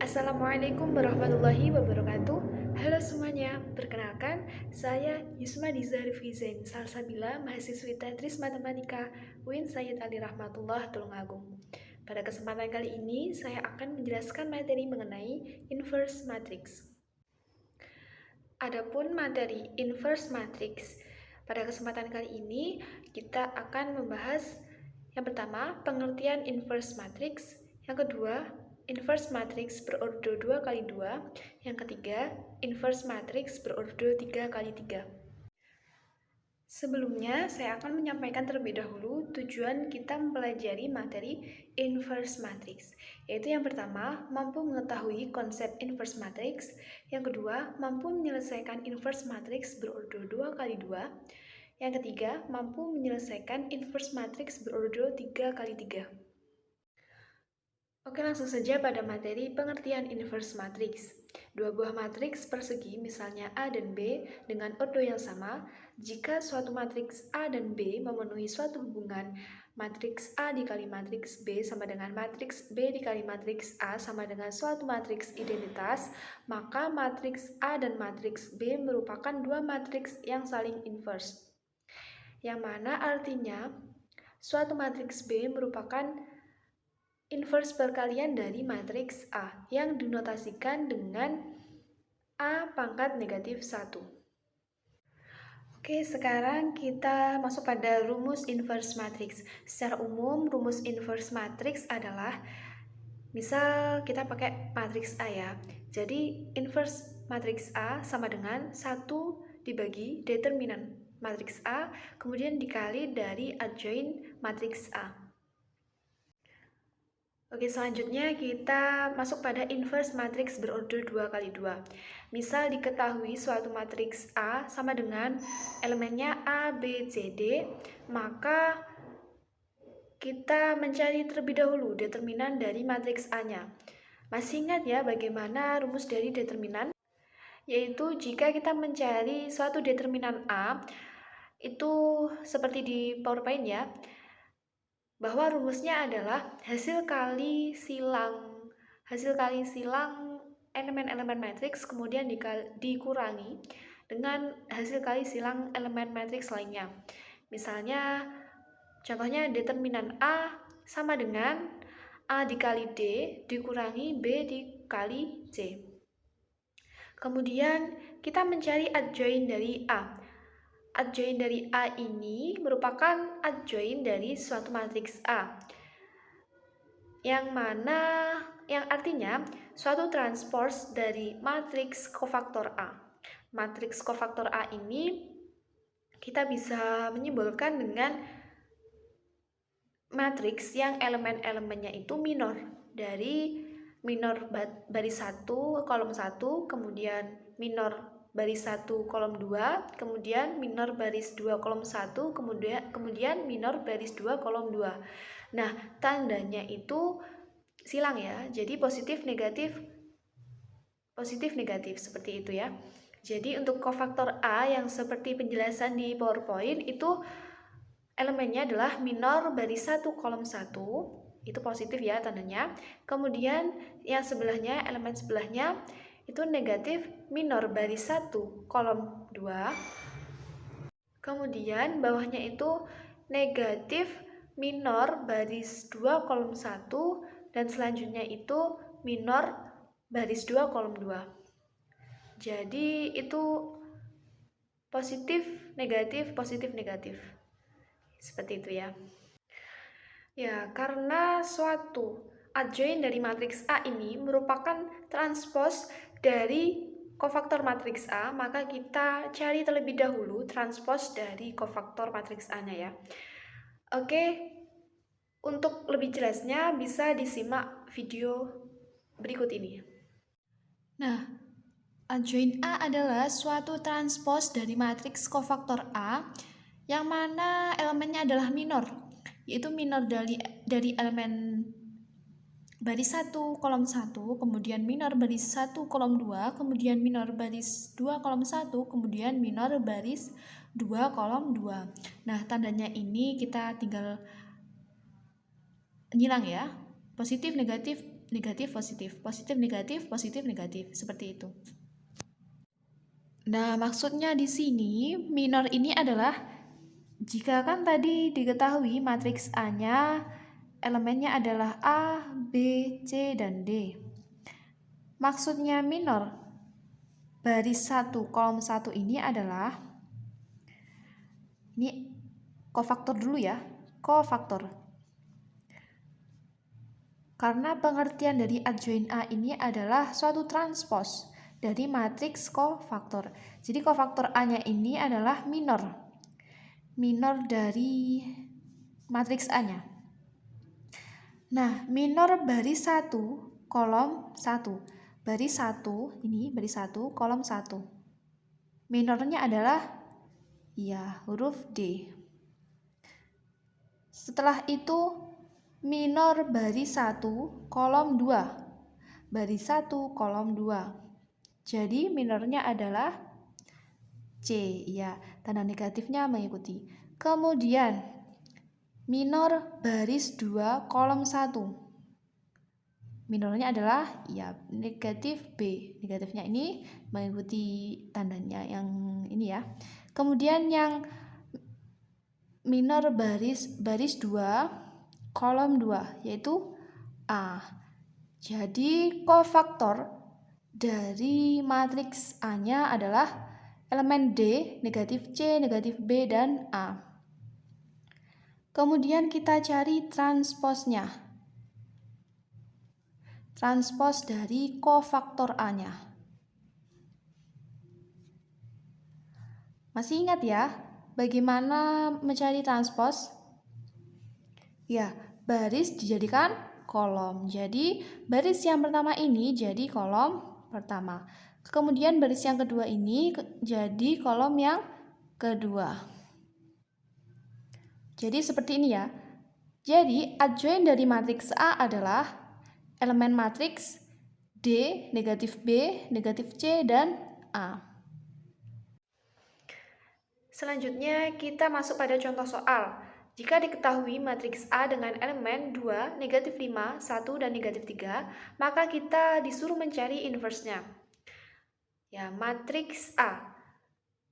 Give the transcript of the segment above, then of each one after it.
Assalamualaikum warahmatullahi wabarakatuh. Halo semuanya, perkenalkan saya Yusma Diza Rifki Zain Salsabila, mahasiswi Tetris Matematika UIN Sayyid Ali Rahmatullah Tulungagung. Pada kesempatan kali ini, saya akan menjelaskan materi mengenai inverse matrix. Adapun materi inverse matrix, pada kesempatan kali ini kita akan membahas yang pertama, pengertian inverse matrix, yang kedua, inverse matrix berordo 2x2, yang ketiga, inverse matrix berordo 3x3. Sebelumnya, saya akan menyampaikan terlebih dahulu tujuan kita mempelajari materi inverse matrix, yaitu yang pertama, mampu mengetahui konsep inverse matrix, yang kedua, mampu menyelesaikan inverse matrix berordo 2x2, yang ketiga, mampu menyelesaikan inverse matrix berordo 3x3. Oke, langsung saja pada materi pengertian inverse matrix. Dua buah matriks persegi, misalnya A dan B, dengan ordo yang sama, jika suatu matriks A dan B memenuhi suatu hubungan matriks A dikali matriks B sama dengan matriks B dikali matriks A sama dengan suatu matriks identitas, maka matriks A dan matriks B merupakan dua matriks yang saling inverse. Yang mana artinya suatu matriks B merupakan inverse perkalian dari matriks A yang dinotasikan dengan A pangkat negatif 1. Oke, sekarang kita masuk pada rumus inverse matrix. Secara umum, rumus inverse matrix adalah, misal kita pakai matriks A ya. Jadi, inverse matriks A sama dengan 1 dibagi determinan matriks A, kemudian dikali dari adjoint matriks A. Oke, selanjutnya kita masuk pada inverse matriks berordo 2x2. Misal diketahui suatu matriks A sama dengan elemennya A, B, C, D, maka kita mencari terlebih dahulu determinan dari matriks A-nya. Masih ingat ya bagaimana rumus dari determinan? Yaitu jika kita mencari suatu determinan A, itu seperti di PowerPoint ya, bahwa rumusnya adalah hasil kali silang elemen-elemen matriks kemudian dikurangi dengan hasil kali silang elemen matriks lainnya. Misalnya, contohnya determinan A sama dengan A dikali D dikurangi B dikali C. Kemudian kita mencari adjoint dari A. Adjoint dari A ini merupakan adjoint dari suatu matriks A, yang artinya suatu transpose dari matriks kofaktor A. Matriks kofaktor A ini kita bisa menyimbolkan dengan matriks yang elemen-elemennya itu minor, dari minor baris 1 kolom 1, kemudian minor baris 1 kolom 2, kemudian minor baris 2 kolom 1, kemudian minor baris 2 kolom 2. Nah, tandanya itu silang ya. Jadi positif negatif seperti itu ya. Jadi untuk kofaktor A yang seperti penjelasan di PowerPoint itu elemennya adalah minor baris 1 kolom 1, itu positif ya tandanya. Kemudian yang sebelahnya, elemen sebelahnya itu negatif minor baris 1 kolom 2. Kemudian bawahnya itu negatif minor baris 2 kolom 1 dan selanjutnya itu minor baris 2 kolom 2. Jadi itu positif negatif seperti itu ya. Ya, karena suatu adjoint dari matriks A ini merupakan transpose dari kofaktor matriks A, maka kita cari terlebih dahulu transpose dari kofaktor matriks A-nya ya. Oke, untuk lebih jelasnya bisa disimak video berikut ini. Nah, adjoint A adalah suatu transpose dari matriks kofaktor A yang mana elemennya adalah minor, yaitu minor dari elemen baris 1 kolom 1, kemudian minor baris 1 kolom 2, kemudian minor baris 2 kolom 1, kemudian minor baris 2 kolom 2. Nah, tandanya ini kita tinggal nyilang ya. Positif negatif negatif, positif, positif, negatif, seperti itu. Nah, maksudnya di sini minor ini adalah jika kan tadi diketahui matriks A-nya elemennya adalah A, B, C, dan D. Maksudnya minor baris 1 kolom 1 ini adalah, ini kofaktor dulu ya, kofaktor. Karena pengertian dari adjoin A ini adalah suatu transpos dari matriks kofaktor. Jadi kofaktor A-nya ini adalah minor dari matriks A-nya. Nah, minor baris 1 kolom 1. Baris 1 ini baris 1 kolom 1. Minornya adalah ya huruf D. Setelah itu minor baris 1 kolom 2. Baris 1 kolom 2. Jadi minornya adalah C, ya, tanda negatifnya mengikuti. Kemudian minor baris 2 kolom 1. Minornya adalah ya negatif B. Negatifnya ini mengikuti tandanya yang ini ya. Kemudian yang minor baris 2 kolom 2 yaitu A. Jadi kofaktor dari matriks A-nya adalah elemen D, negatif C, negatif B, dan A. Kemudian kita cari transposnya. Transpos dari kofaktor A-nya. Masih ingat ya, bagaimana mencari transpos? Ya, baris dijadikan kolom. Jadi, baris yang pertama ini jadi kolom pertama. Kemudian baris yang kedua ini jadi kolom yang kedua. Jadi seperti ini ya. Jadi adjoin dari matriks A adalah elemen matriks D, negatif B, negatif C, dan A. Selanjutnya kita masuk pada contoh soal. Jika diketahui matriks A dengan elemen 2, negatif 5, 1, dan negatif 3, maka kita disuruh mencari inverse-nya. Ya, matriks A.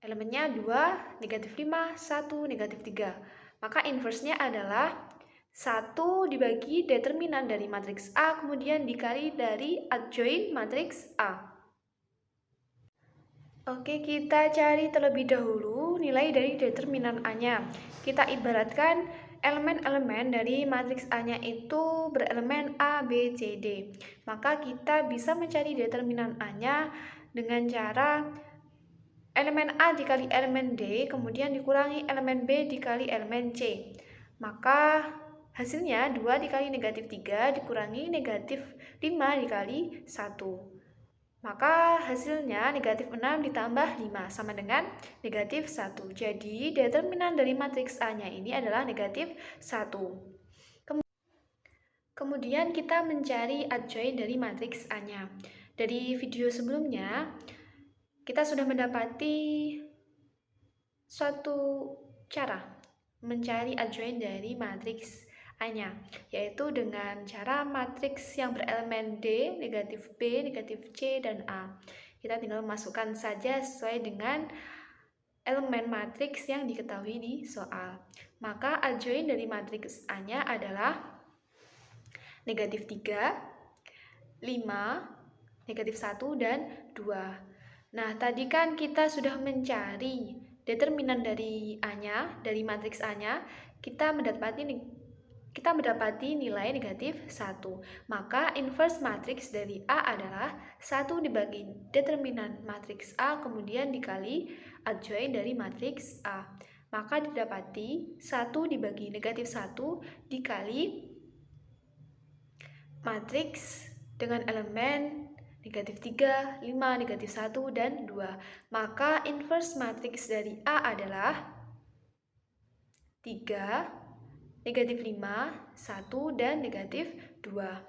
Elemennya 2, negatif 5, 1, negatif 3. Maka inverse-nya adalah 1 dibagi determinan dari matriks A, kemudian dikali dari adjoin matriks A. Oke, kita cari terlebih dahulu nilai dari determinan A-nya. Kita ibaratkan elemen-elemen dari matriks A-nya itu berelemen A, B, C, D. Maka kita bisa mencari determinan A-nya dengan cara elemen A dikali elemen D, kemudian dikurangi elemen B dikali elemen C. Maka hasilnya 2 dikali negatif 3 dikurangi negatif 5 dikali 1. Maka hasilnya negatif 6 ditambah 5 sama dengan negatif 1. Jadi determinan dari matriks A-nya ini adalah negatif 1. Kemudian kita mencari adjoin dari matriks A-nya. Dari video sebelumnya, kita sudah mendapati suatu cara mencari adjoin dari matriks A-nya, yaitu dengan cara matriks yang berelemen D, negatif B, negatif C, dan A. Kita tinggal masukkan saja sesuai dengan elemen matriks yang diketahui di soal. Maka adjoin dari matriks A-nya adalah negatif 3, 5, negatif 1, dan 2. Nah, tadi kan kita sudah mencari determinan dari A-nya, dari matriks A-nya, kita mendapati nilai negatif 1. Maka inverse matriks dari A adalah 1 dibagi determinan matriks A, kemudian dikali adjoin dari matriks A. Maka didapati 1 dibagi negatif 1 dikali matriks dengan elemen negatif 3, 5, negatif 1, dan 2. Maka inverse matriks dari A adalah 3, negatif 5, 1, dan negatif 2.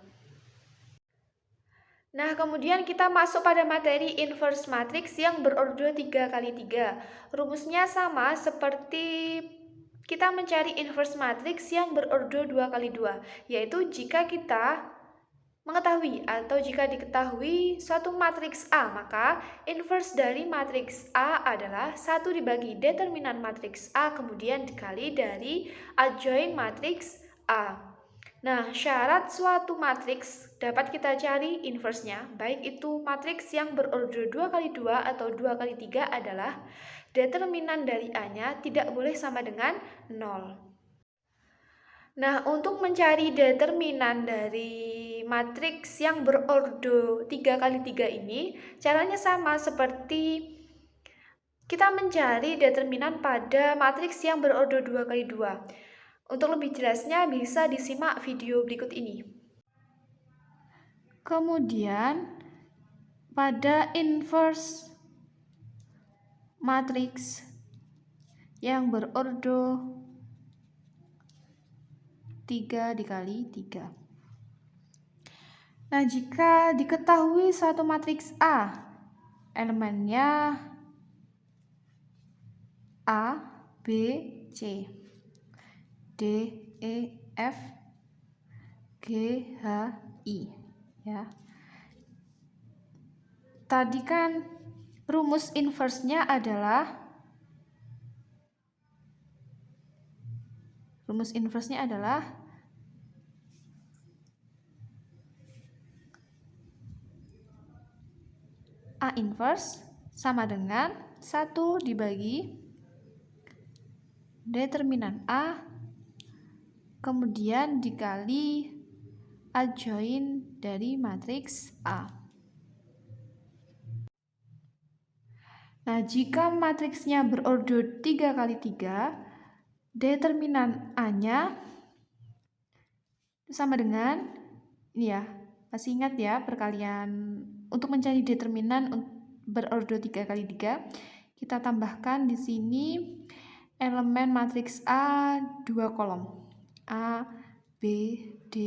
Nah, kemudian kita masuk pada materi inverse matriks yang berordo 3 kali 3. Rumusnya sama seperti kita mencari inverse matriks yang berordo 2 kali 2, yaitu jika kita mengetahui atau jika diketahui suatu matriks A, maka inverse dari matriks A adalah 1 dibagi determinan matriks A kemudian dikali dari adjoint matriks A. Nah, syarat suatu matriks dapat kita cari inverse-nya, baik itu matriks yang berorder 2 kali 2 atau 2 kali 3 adalah determinan dari A-nya tidak boleh sama dengan 0. Nah, untuk mencari determinan dari matriks yang berordo 3 kali 3 ini, caranya sama seperti kita mencari determinan pada matriks yang berordo 2 kali 2. Untuk lebih jelasnya bisa disimak video berikut ini. Kemudian pada inverse matriks yang berordo 3 dikali 3. Nah, jika diketahui suatu matriks A, elemennya A, B, C, D, E, F, G, H, I, ya. Tadi kan rumus inverse-nya adalah A inverse sama dengan 1 dibagi determinan A kemudian dikali adjoint dari matriks A. Nah, jika matriksnya berorder 3 kali 3, determinan A-nya sama dengan ini ya. Masih ingat ya perkalian untuk mencari determinan berorder 3 kali 3, kita tambahkan di sini elemen matriks A 2 kolom. A, B, D,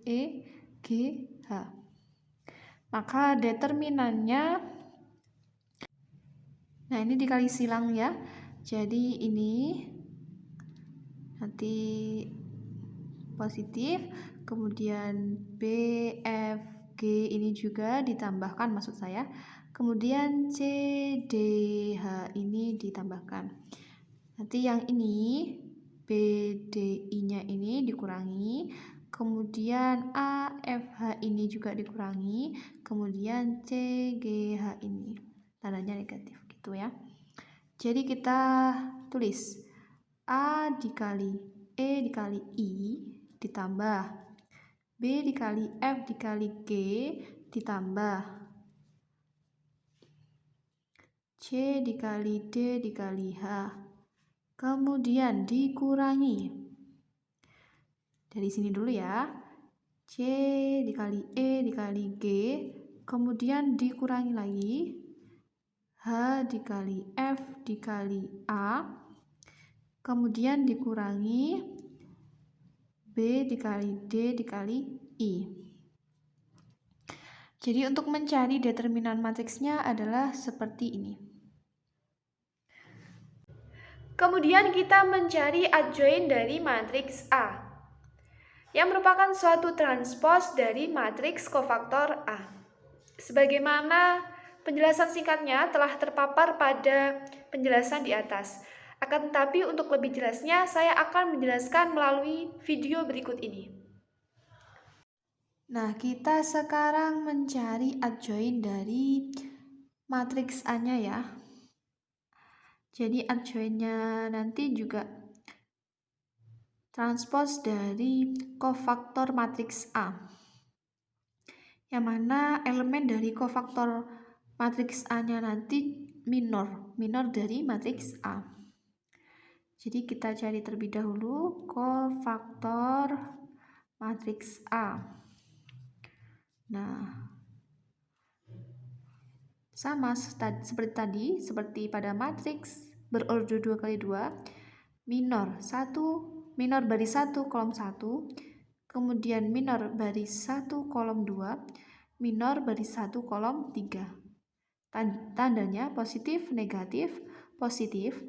E, G, H. Maka determinannya, nah ini dikali silang ya. Jadi ini nanti positif, kemudian B, F, G ini juga ditambahkan maksud saya. Kemudian C, D, H ini ditambahkan. Nanti yang ini B, D, I-nya ini dikurangi, kemudian A, F, H ini juga dikurangi, kemudian C, G, H ini tandanya negatif gitu ya. Jadi kita tulis A dikali E dikali I ditambah B dikali F dikali G ditambah C dikali D dikali H, kemudian dikurangi dari sini dulu ya, C dikali E dikali G, kemudian dikurangi lagi H dikali F dikali A, kemudian dikurangi B dikali D dikali I. Jadi untuk mencari determinan matriksnya adalah seperti ini. Kemudian kita mencari adjoint dari matriks A, yang merupakan suatu transpose dari matriks kofaktor A. Sebagaimana penjelasan singkatnya telah terpapar pada penjelasan di atas. Akan tetapi untuk lebih jelasnya saya akan menjelaskan melalui video berikut ini. Nah, kita sekarang mencari adjoint dari matriks A-nya ya. Jadi adjoint-nya nanti juga transpose dari kofaktor matriks A. Yang mana elemen dari kofaktor matriks A-nya nanti minor dari matriks A. Jadi kita cari terlebih dahulu kofaktor matriks A. Nah, sama seperti tadi, seperti pada matriks berorder 2 kali 2, minor baris 1 kolom 1, kemudian minor baris 1 kolom 2, minor baris 1 kolom 3. Tandanya positif, negatif, positif,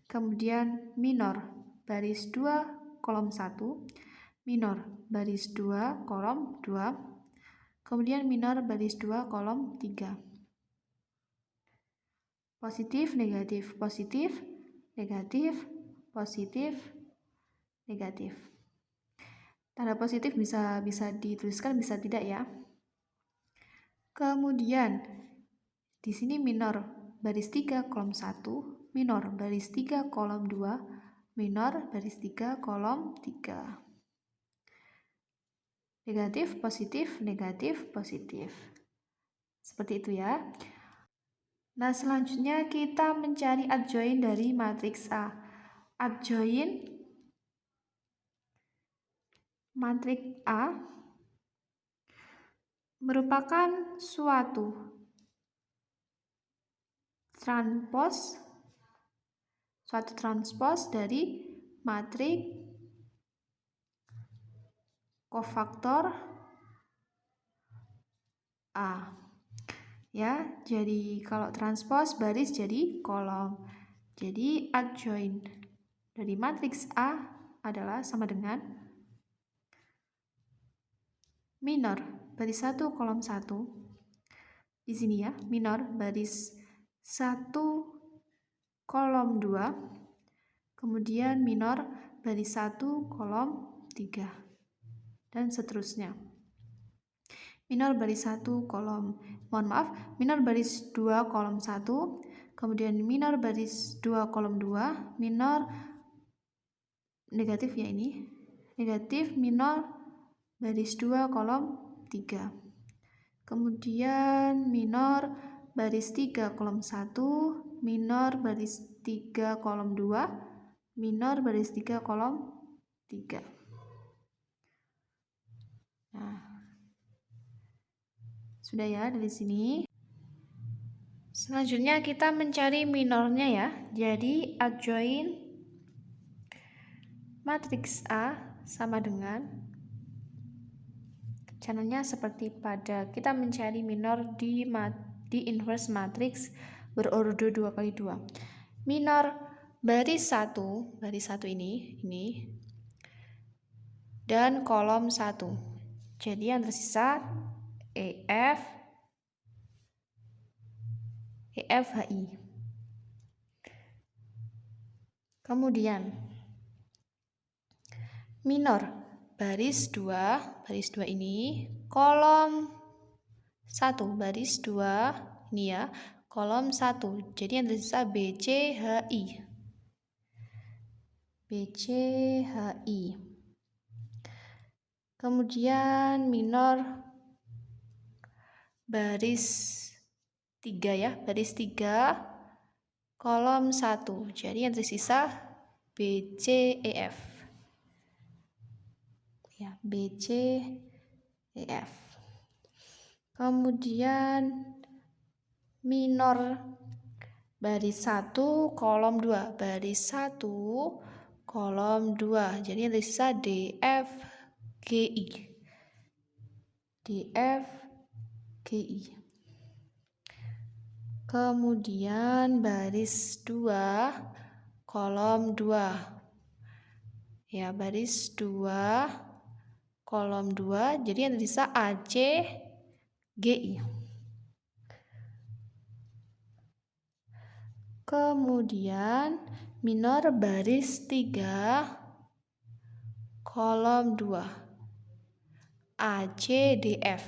kemudian minor baris 2 kolom 1, minor baris 2 kolom 2, Kemudian minor baris 2 kolom 3. Positif, negatif, positif, negatif, positif, negatif. Tanda positif bisa dituliskan, bisa tidak ya. Kemudian di sini minor baris 3 kolom 1, minor baris 3 kolom 2, minor baris 3 kolom 3. Negatif, positif, negatif, positif. Seperti itu ya. Nah, selanjutnya kita mencari adjoin dari matriks A. Adjoin matriks A merupakan suatu transpos dari matriks kofaktor A. Ya, jadi kalau transpos baris jadi kolom. Jadi adjoin dari matriks A adalah sama dengan minor baris 1 kolom 1. Di sini ya, minor baris 1 kolom 2. Kemudian minor baris 1 kolom 3. Dan seterusnya. Minor baris 1 kolom, minor baris 2 kolom 1, kemudian minor baris 2 kolom 2, minor negatif ya ini, negatif minor baris 2 kolom 3, kemudian minor baris 3 kolom 1, minor baris 3 kolom 2, minor baris 3 kolom 3. Nah, sudah ya dari sini. Selanjutnya kita mencari minornya ya. Jadi adjoin matriks A sama dengan caranya seperti pada kita mencari minor di inverse matriks berordo 2x2. Minor baris 1 ini dan kolom 1. Jadi yang tersisa EF HI. Kemudian minor baris 2 ini kolom 1 baris 2 ini ya, kolom 1. Jadi yang tersisa BCHI. Kemudian minor baris 3 ya, baris 3 kolom 1. Jadi yang tersisa BCEF. Ya, BCEF. Kemudian minor baris 1 kolom 2, baris 1 kolom 2. Jadi yang tersisa DFGI. Kemudian baris 2 kolom 2. Ya, baris 2 kolom 2. Jadi yang tersisa ACGI. Kemudian minor baris 3 kolom 2. ACDF.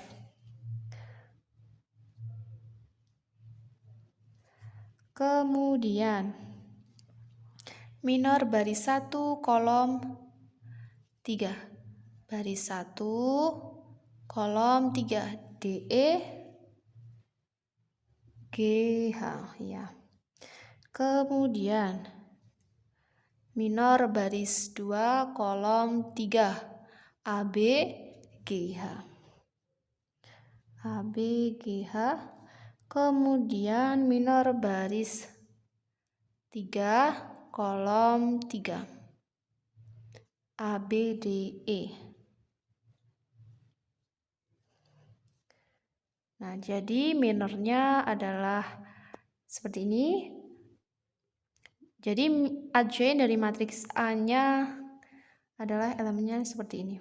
Kemudian minor baris 1 kolom 3. Baris 1 kolom 3 DE GH ya. Kemudian minor baris 2 kolom 3 ABGH. Kemudian minor baris 3 kolom 3 ABDE. Nah, jadi minornya adalah seperti ini. Jadi adjoin dari matriks A-nya adalah elemennya seperti ini.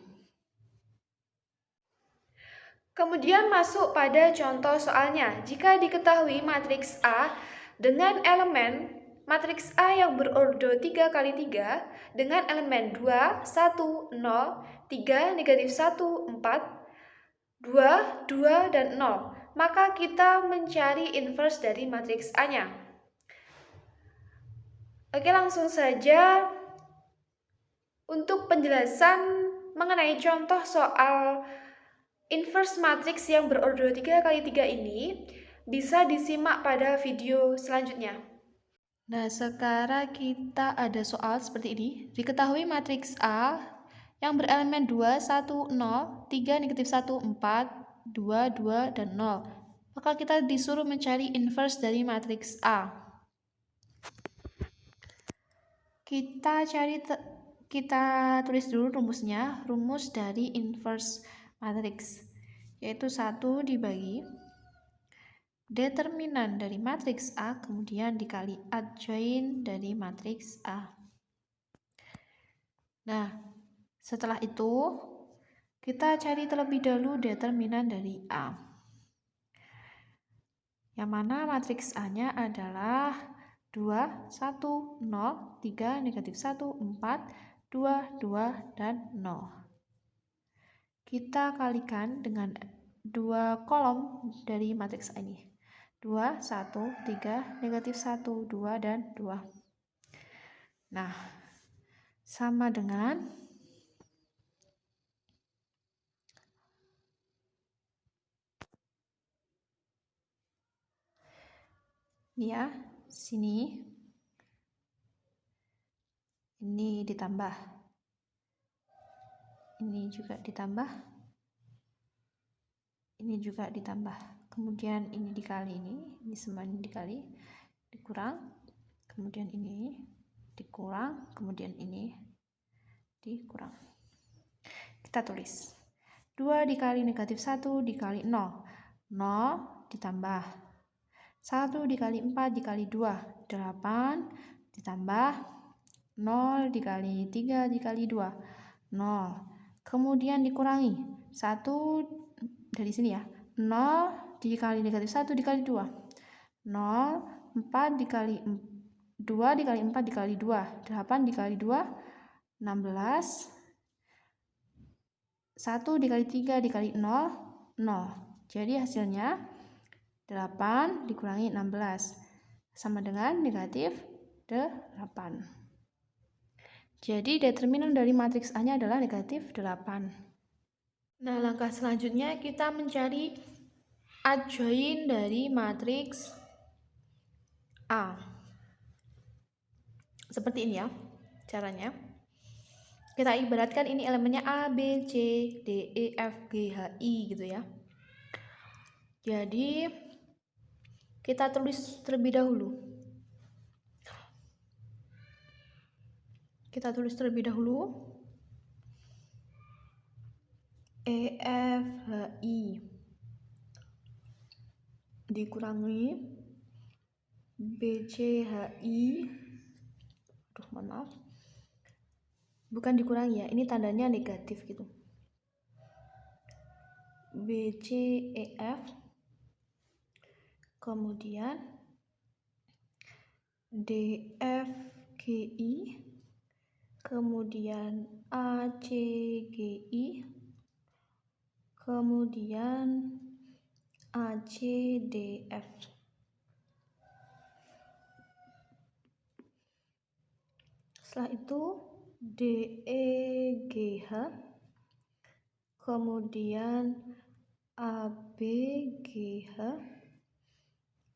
Kemudian masuk pada contoh soalnya. Jika diketahui matriks A dengan elemen matriks A yang berordo 3 kali 3 dengan elemen 2, 1, 0, 3, negatif 1, 4, 2, 2, dan 0, maka kita mencari inverse dari matriks A-nya. Oke, langsung saja untuk penjelasan mengenai contoh soal inverse matriks yang berordo 3 kali 3 ini bisa disimak pada video selanjutnya. Nah, sekarang kita ada soal seperti ini. Diketahui matriks A yang berelemen 2, 1, 0, 3, negatif 1, 4, 2, 2, dan 0. Maka kita disuruh mencari inverse dari matriks A. Kita tulis dulu rumusnya. Rumus dari inverse matriks yaitu 1 dibagi determinan dari matriks A kemudian dikali adjoint dari matriks A. Nah, setelah itu kita cari terlebih dahulu determinan dari A. Yang mana matriks A-nya adalah 2, 1, 0, 3, negatif 1, 4, 2, 2, dan 0. Kita kalikan dengan dua kolom dari matriks A ini. 2, 1, 3, negatif 1, 2, dan 2. Nah, sama dengan ini ya, sini ini ditambah, ini juga ditambah, ini juga ditambah, kemudian ini dikali ini semua ini dikali, dikurang, kemudian ini dikurang, kemudian ini dikurang. Kita tulis 2 dikali negatif 1 dikali 0, 0 ditambah 1 dikali 4 dikali 2, 8 ditambah 0 dikali 3 dikali 2, 0. Kemudian dikurangi 1 dari sini ya, 0 dikali negatif 1 dikali 2, 0, 4 dikali 2 dikali 4 dikali 2, 8 dikali 2, 16, 1 dikali 3 dikali 0, 0. Jadi hasilnya 8 dikurangi 16 sama dengan negatif 8. Jadi determinan dari matriks A-nya adalah negatif 8. Nah, langkah selanjutnya kita mencari adjoint dari matriks A. Seperti ini ya caranya. Kita ibaratkan ini elemennya A, B, C, D, E, F, G, H, I gitu ya. Jadi kita tulis terlebih dahulu. E, F, H, I dikurangi B, C, H, I. Mohon maaf. Bukan dikurangi ya, ini tandanya negatif gitu. B, C, E, F. Kemudian D, F, G, I. Kemudian A, C, G, I. Kemudian A, C, D, F. Setelah itu D, E, G, H. Kemudian A, B, G, H.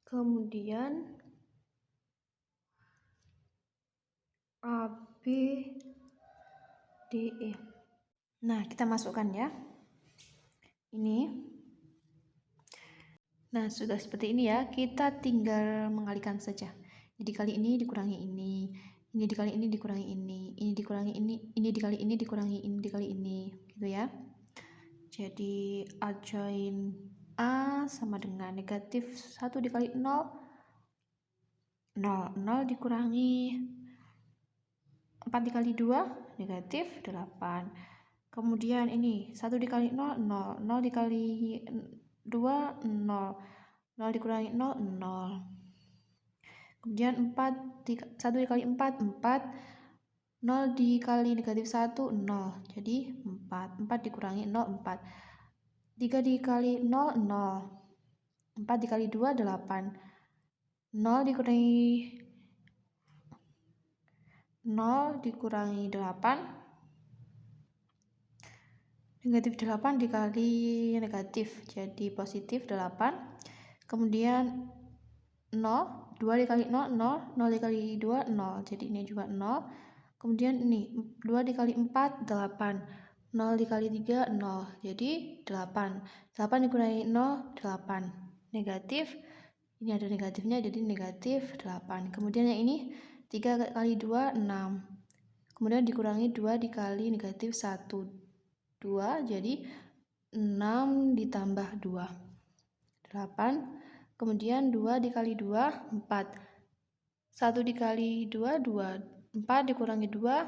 Kemudian A, B, D, E. Nah, kita masukkan ya. Ini. Nah, sudah seperti ini ya. Kita tinggal mengalikan saja. Jadi kali ini dikurangi ini dikali ini dikurangi ini dikurangi ini dikali ini dikurangi ini dikali ini, gitu ya. Jadi adjoint A sama dengan negatif 1 dikali 0, 0, 0 dikurangi 4 dikali 2, negatif 8. Kemudian ini 1 dikali 0, 0. 0 dikali 2, 0. 0 dikurangi 0, 0. Kemudian 1 dikali 4, 4. 0 dikali negatif 1, 0. Jadi 4. 4 dikurangi 0, 4. 3 dikali 0, 0. 4 dikali 2, 8. 0 dikurangi 8. Negatif 8 dikali negatif, jadi positif 8. Kemudian 0, 2 dikali 0, 0. 0 dikali 2, 0. Jadi ini juga 0. Kemudian ini 2 dikali 4, 8. 0 dikali 3, 0. Jadi 8. 8 dikurangi 0, 8. Negatif. Ini ada negatifnya, jadi negatif 8. Kemudian yang ini 3 kali 2, 6. Kemudian dikurangi 2 dikali negatif 1, 2. Jadi 6 ditambah 2, 8. Kemudian 2 dikali 2, 4. 1 dikali 2, 2. 4 dikurangi 2,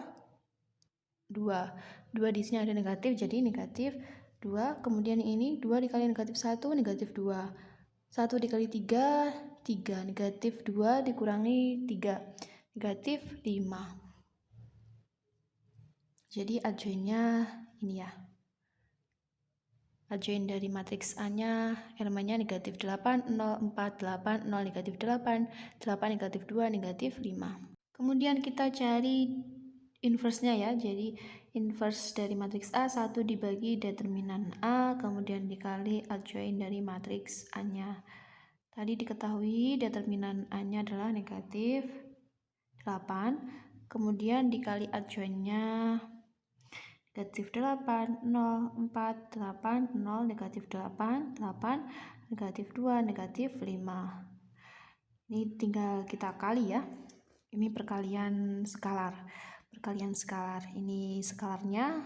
2. 2 di sini ada negatif, jadi negatif 2. Kemudian ini 2 dikali negatif 1, negatif 2. 1 dikali 3, 3. Negatif 2 dikurangi 3, negatif 5. Jadi adjoinnya ini ya. Adjoin dari matriks A-nya elemennya negatif 8, 0, 4, 8, 0, negatif 8, 8, negatif 2, negatif 5. Kemudian kita cari inverse-nya ya. Jadi inverse dari matriks A 1 dibagi determinan A, kemudian dikali adjoin dari matriks A-nya. Tadi diketahui determinan A-nya adalah negatif 8, kemudian dikali adjoinnya negatif 8, 0, 4, 8, 0, negatif 8, 8, negatif 2, negatif 5. Ini tinggal kita kali ya. Ini perkalian skalar. Perkalian skalar. Ini skalarnya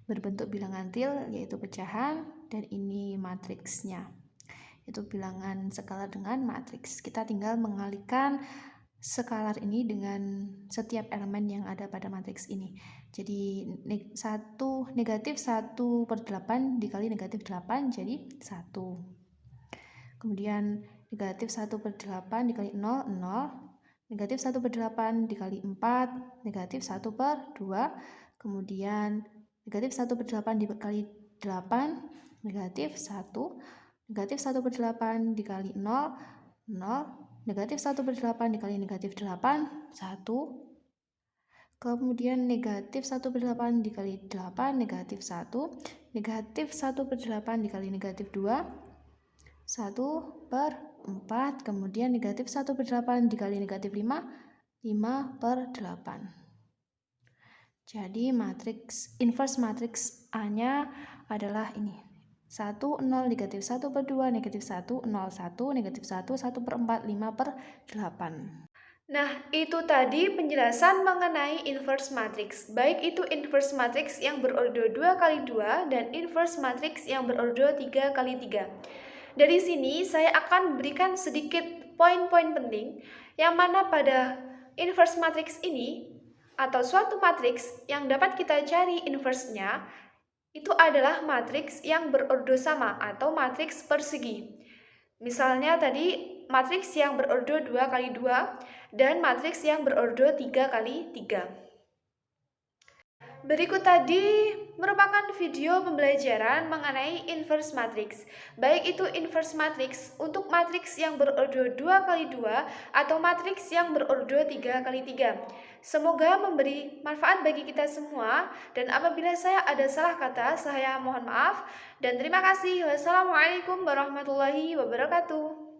berbentuk bilangan til, yaitu pecahan, dan ini matriksnya. Itu bilangan skalar dengan matriks. Kita tinggal mengalihkan skalar ini dengan setiap elemen yang ada pada matriks ini. Jadi negatif 1/8 dikali negatif 8 jadi 1. Kemudian negatif 1/8 dikali 0, 0. Negatif 1/8 dikali 4, negatif 1/2. Kemudian negatif 1/8 dikali 8, negatif 1. Negatif 1/8 dikali 0, 0. Negatif 1/8 dikali negatif 8, 1. Kemudian negatif 1/8 dikali 8, negatif 1. Negatif 1/8 dikali negatif 2, 1/4. Kemudian negatif 1/8 dikali negatif 5, 5/8. Jadi inverse matriks A-nya adalah ini. 1, 0, negatif 1/2, negatif 1, 0, 1, negatif 1, 1/4, 5/8. Nah, itu tadi penjelasan mengenai inverse matrix. Baik itu inverse matrix yang berordo 2 kali 2 dan inverse matrix yang berordo 3 kali 3. Dari sini saya akan berikan sedikit poin-poin penting yang mana pada inverse matrix ini atau suatu matriks yang dapat kita cari inverse-nya itu adalah matriks yang berordo sama atau matriks persegi. Misalnya tadi matriks yang berordo 2 kali 2 dan matriks yang berordo 3 kali 3. Berikut tadi merupakan video pembelajaran mengenai inverse matrix. Baik itu inverse matrix untuk matriks yang berordo 2 kali 2 atau matriks yang berordo 3 kali 3. Semoga memberi manfaat bagi kita semua, dan apabila saya ada salah kata, saya mohon maaf dan terima kasih. Wassalamualaikum warahmatullahi wabarakatuh.